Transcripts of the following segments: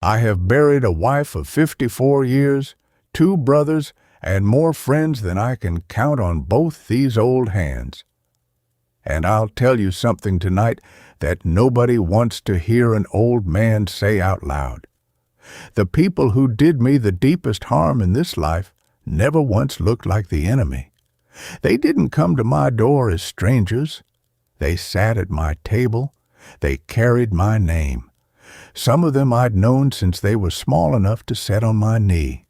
I have buried a wife of 54 years, 2 brothers, and more friends than I can count on both these old hands. And I'll tell you something tonight that nobody wants to hear an old man say out loud. The people who did me the deepest harm in this life never once looked like the enemy. They didn't come to my door as strangers. They sat at my table. They carried my name. Some of them I'd known since they were small enough to sit on my knee.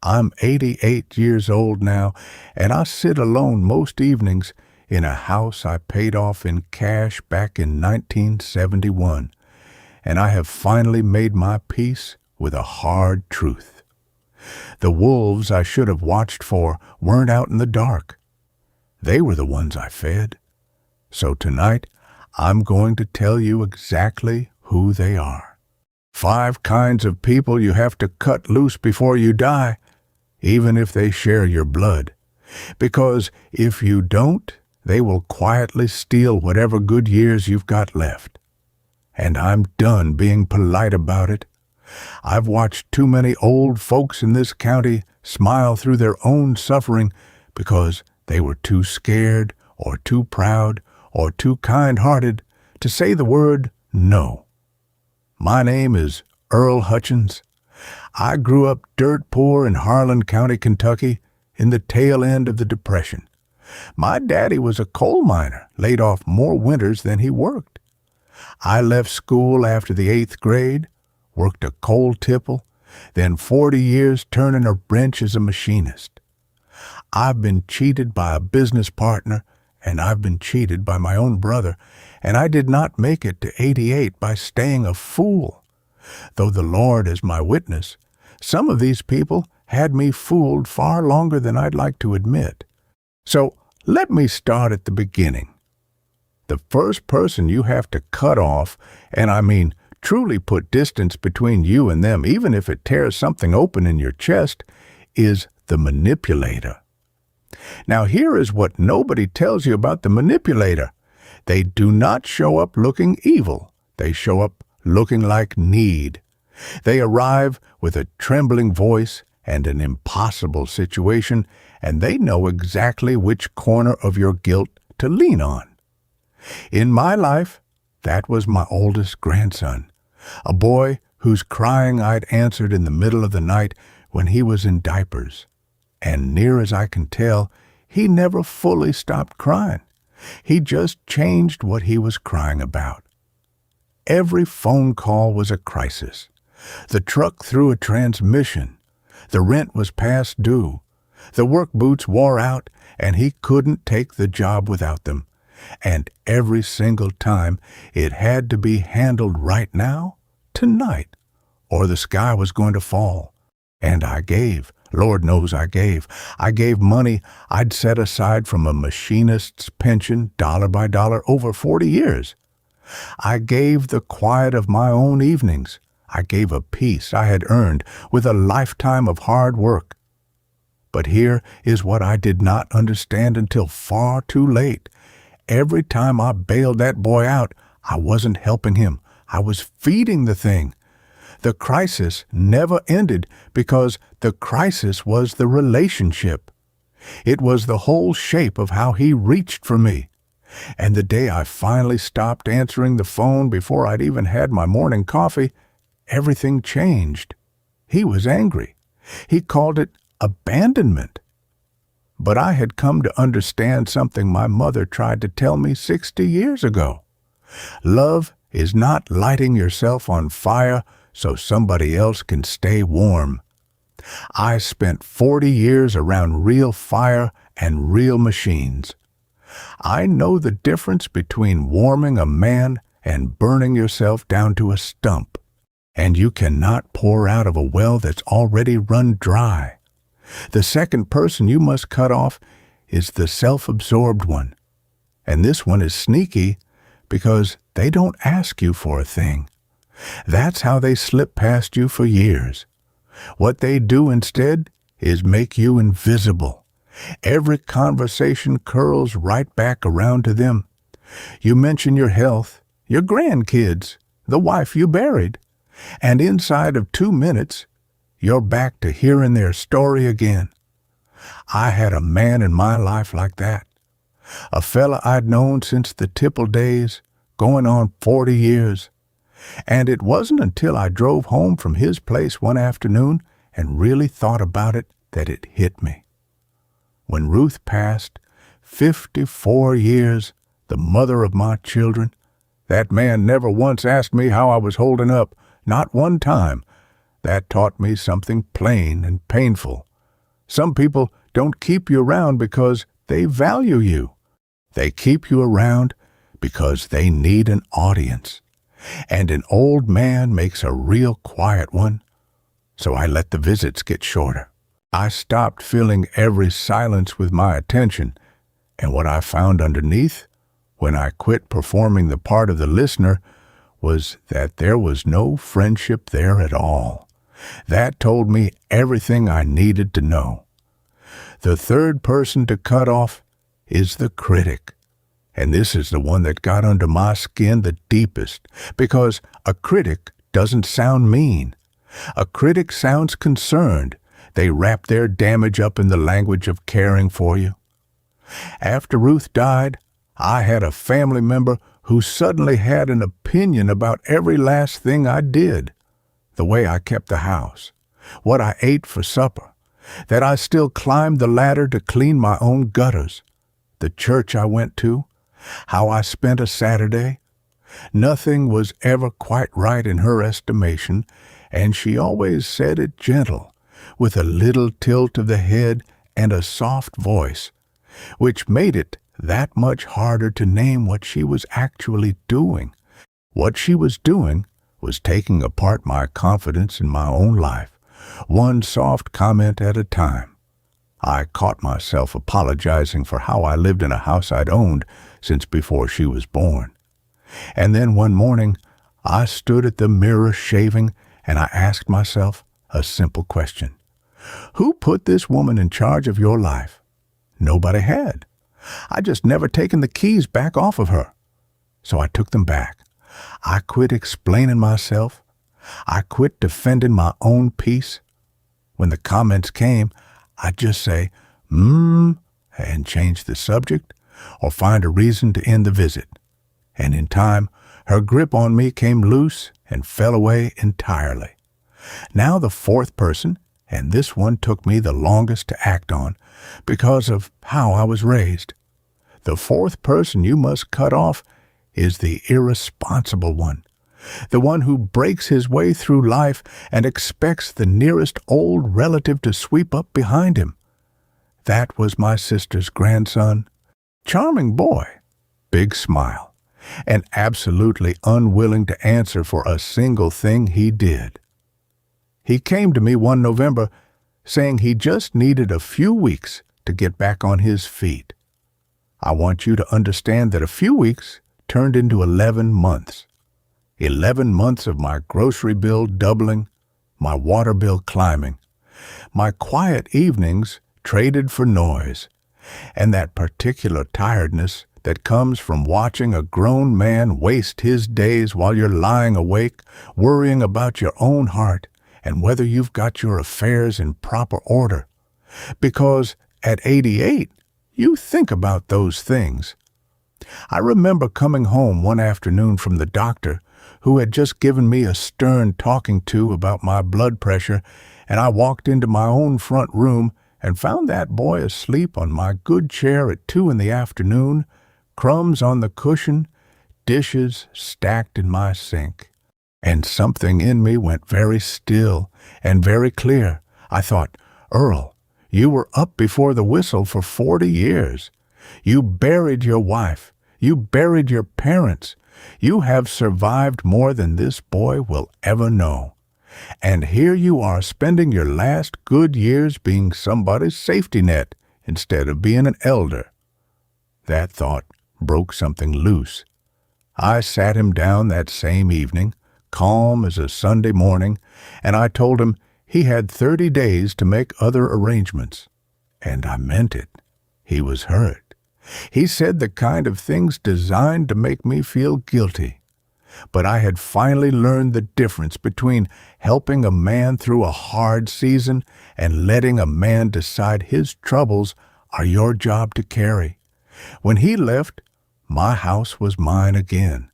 I'm 88 years old now, and I sit alone most evenings in a house I paid off in cash back in 1971, and I have finally made my peace with a hard truth. The wolves I should have watched for weren't out in the dark. They were the ones I fed. So tonight, I'm going to tell you exactly who they are. 5 kinds of people you have to cut loose before you die, even if they share your blood. Because if you don't, they will quietly steal whatever good years you've got left. And I'm done being polite about it. I've watched too many old folks in this county smile through their own suffering because they were too scared or too proud or too kind-hearted to say the word no. My name is Earl Hutchins. I grew up dirt poor in Harlan County, Kentucky, in the tail end of the Depression. My daddy was a coal miner, laid off more winters than he worked. I left school after the 8th grade, worked a coal tipple, then 40 years turning a wrench as a machinist. I've been cheated by a business partner, and I've been cheated by my own brother, and I did not make it to 88 by staying a fool. Though the Lord is my witness, some of these people had me fooled far longer than I'd like to admit. So let me start at the beginning. The first person you have to cut off, and I mean truly put distance between you and them, even if it tears something open in your chest, is the manipulator. Now here is what nobody tells you about the manipulator. They do not show up looking evil. They show up looking like need. They arrive with a trembling voice and an impossible situation, and they know exactly which corner of your guilt to lean on. In my life, that was my oldest grandson, a boy whose crying I'd answered in the middle of the night when he was in diapers. And near as I can tell, he never fully stopped crying. He just changed what he was crying about. Every phone call was a crisis. The truck threw a transmission. The rent was past due. The work boots wore out, and he couldn't take the job without them. And every single time, it had to be handled right now, tonight, or the sky was going to fall. And I gave. Lord knows I gave. I gave money I'd set aside from a machinist's pension, dollar by dollar, over 40 years. I gave the quiet of my own evenings. I gave a peace I had earned with a lifetime of hard work. But here is what I did not understand until far too late. Every time I bailed that boy out, I wasn't helping him. I was feeding the thing. The crisis never ended because the crisis was the relationship. It was the whole shape of how he reached for me. And the day I finally stopped answering the phone before I'd even had my morning coffee, everything changed. He was angry. He called it abandonment. But I had come to understand something my mother tried to tell me 60 years ago. Love is not lighting yourself on fire so somebody else can stay warm. I spent 40 years around real fire and real machines. I know the difference between warming a man and burning yourself down to a stump. And you cannot pour out of a well that's already run dry. The second person you must cut off is the self-absorbed one. And this one is sneaky because they don't ask you for a thing. That's how they slip past you for years. What they do instead is make you invisible. Every conversation curls right back around to them. You mention your health, your grandkids, the wife you buried, And inside of 2 minutes, you're back to hearing their story again. I had a man in my life like that. A fella I'd known since the tipple days, going on 40 years. And it wasn't until I drove home from his place one afternoon and really thought about it that it hit me. When Ruth passed, 54 years, the mother of my children, that man never once asked me how I was holding up, not one time. That taught me something plain and painful. Some people don't keep you around because they value you. They keep you around because they need an audience. And an old man makes a real quiet one. So I let the visits get shorter. I stopped filling every silence with my attention, and what I found underneath, when I quit performing the part of the listener, was that there was no friendship there at all. That told me everything I needed to know. The third person to cut off is the critic. And this is the one that got under my skin the deepest, because a critic doesn't sound mean. A critic sounds concerned. They wrap their damage up in the language of caring for you. After Ruth died, I had a family member who suddenly had an opinion about every last thing I did. The way I kept the house, what I ate for supper, that I still climbed the ladder to clean my own gutters, the church I went to, how I spent a Saturday. Nothing was ever quite right in her estimation, and she always said it gentle, with a little tilt of the head and a soft voice, which made it that much harder to name what she was actually doing. What she was doing was taking apart my confidence in my own life, one soft comment at a time. I caught myself apologizing for how I lived in a house I'd owned since before she was born. And then one morning, I stood at the mirror shaving, and I asked myself a simple question. Who put this woman in charge of your life? Nobody had. I just never taken the keys back off of her. So I took them back. I quit explaining myself. I quit defending my own peace. When the comments came, I'd just say, and change the subject, or find a reason to end the visit. And in time, her grip on me came loose and fell away entirely. Now the fourth person, and this one took me the longest to act on, because of how I was raised. The fourth person you must cut off is the irresponsible one, the one who breaks his way through life and expects the nearest old relative to sweep up behind him. That was my sister's grandson. Charming boy, big smile, and absolutely unwilling to answer for a single thing he did. He came to me one November saying he just needed a few weeks to get back on his feet. I want you to understand that a few weeks turned into 11 months. 11 months of my grocery bill doubling, my water bill climbing, my quiet evenings traded for noise, and that particular tiredness that comes from watching a grown man waste his days while you're lying awake, worrying about your own heart and whether you've got your affairs in proper order. Because at 88, you think about those things. I remember coming home one afternoon from the doctor, who had just given me a stern talking to about my blood pressure, and I walked into my own front room and found that boy asleep on my good chair at 2 in the afternoon, crumbs on the cushion, dishes stacked in my sink. And something in me went very still and very clear. I thought, Earl, you were up before the whistle for 40 years. You buried your wife. You buried your parents. You have survived more than this boy will ever know. And here you are spending your last good years being somebody's safety net instead of being an elder. That thought broke something loose. I sat him down that same evening, calm as a Sunday morning, and I told him he had 30 days to make other arrangements. And I meant it. He was hurt. He said the kind of things designed to make me feel guilty. but I had finally learned the difference between helping a man through a hard season and letting a man decide his troubles are your job to carry. When he left, my house was mine again.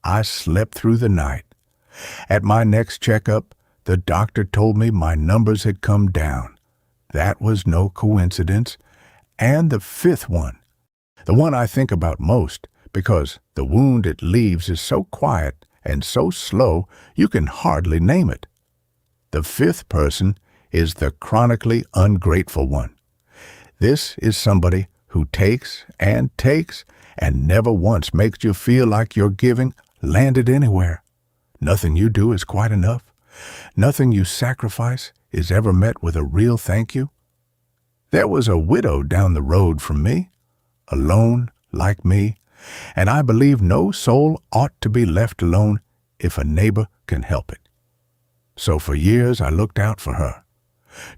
I slept through the night. At my next checkup, the doctor told me my numbers had come down. That was no coincidence. And the fifth one, the one I think about most, because the wound it leaves is so quiet and so slow you can hardly name it. The fifth person is the chronically ungrateful one. This is somebody who takes and never once makes you feel like your giving landed anywhere. Nothing you do is quite enough. Nothing you sacrifice is ever met with a real thank you. There was a widow down the road from me, alone like me, and I believe no soul ought to be left alone if a neighbor can help it. So for years I looked out for her,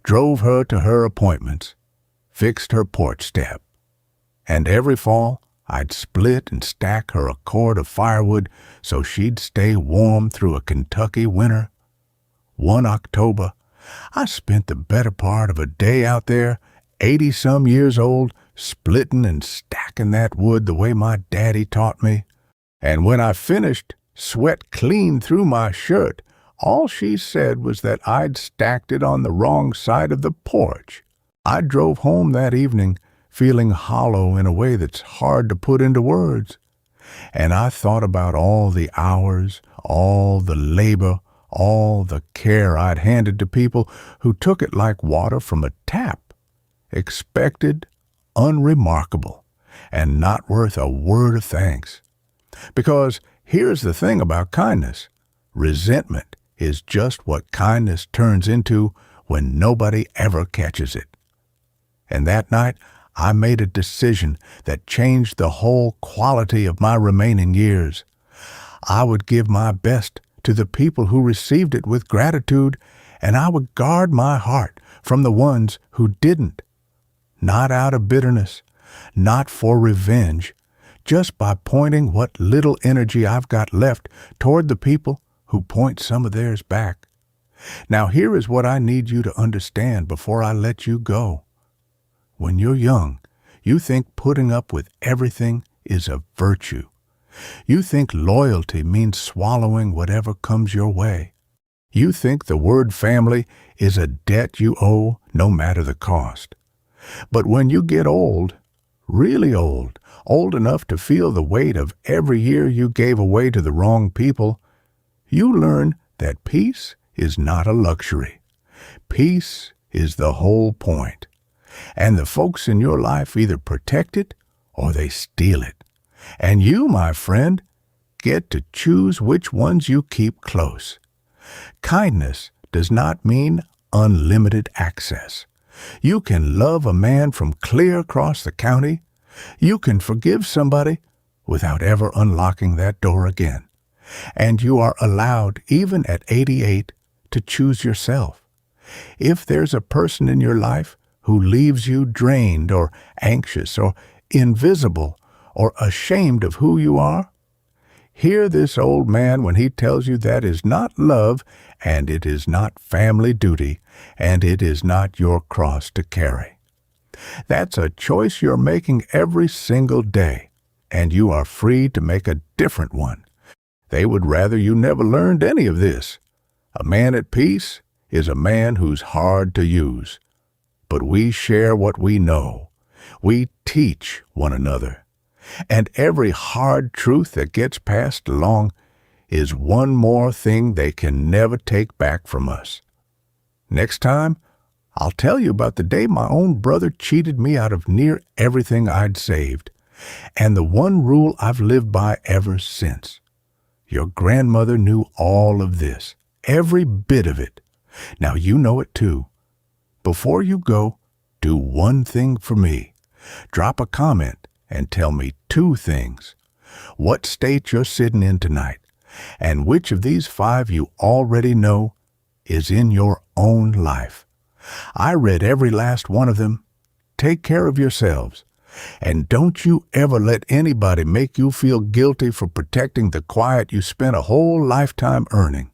drove her to her appointments, fixed her porch step, and every fall I'd split and stack her a cord of firewood so she'd stay warm through a Kentucky winter. One October, I spent the better part of a day out there, 80-some years old, splitting and stacking that wood the way my daddy taught me. And when I finished, sweat clean through my shirt, all she said was that I'd stacked it on the wrong side of the porch. I drove home that evening feeling hollow in a way that's hard to put into words. And I thought about all the hours, all the labor, all the care I'd handed to people who took it like water from a tap, expected, unremarkable, and not worth a word of thanks. Because here's the thing about kindness. Resentment is just what kindness turns into when nobody ever catches it. And that night, I made a decision that changed the whole quality of my remaining years. I would give my best to the people who received it with gratitude, and I would guard my heart from the ones who didn't. Not out of bitterness, not for revenge, just by pointing what little energy I've got left toward the people who point some of theirs back. Now here is what I need you to understand before I let you go. When you're young, you think putting up with everything is a virtue. You think loyalty means swallowing whatever comes your way. You think the word family is a debt you owe no matter the cost. But when you get old, really old enough to feel the weight of every year you gave away to the wrong people, you learn that peace is not a luxury. Peace is the whole point. And the folks in your life either protect it or they steal it. And you, my friend, get to choose which ones you keep close. Kindness does not mean unlimited access. You can love a man from clear across the county. You can forgive somebody without ever unlocking that door again. And you are allowed, even at 88, to choose yourself. If there's a person in your life who leaves you drained or anxious or invisible or ashamed of who you are, hear this old man when he tells you that is not love, and it is not family duty, and it is not your cross to carry. That's a choice you're making every single day, and you are free to make a different one. They would rather you never learned any of this. A man at peace is a man who's hard to use. But we share what we know. We teach one another. And every hard truth that gets passed along is one more thing they can never take back from us. Next time, I'll tell you about the day my own brother cheated me out of near everything I'd saved, and the one rule I've lived by ever since. Your grandmother knew all of this, every bit of it. Now you know it too. Before you go, do one thing for me. Drop a comment and tell me two things. What state you're sitting in tonight, and which of these 5 you already know is in your own life. I read every last one of them. Take care of yourselves. And don't you ever let anybody make you feel guilty for protecting the quiet you spent a whole lifetime earning.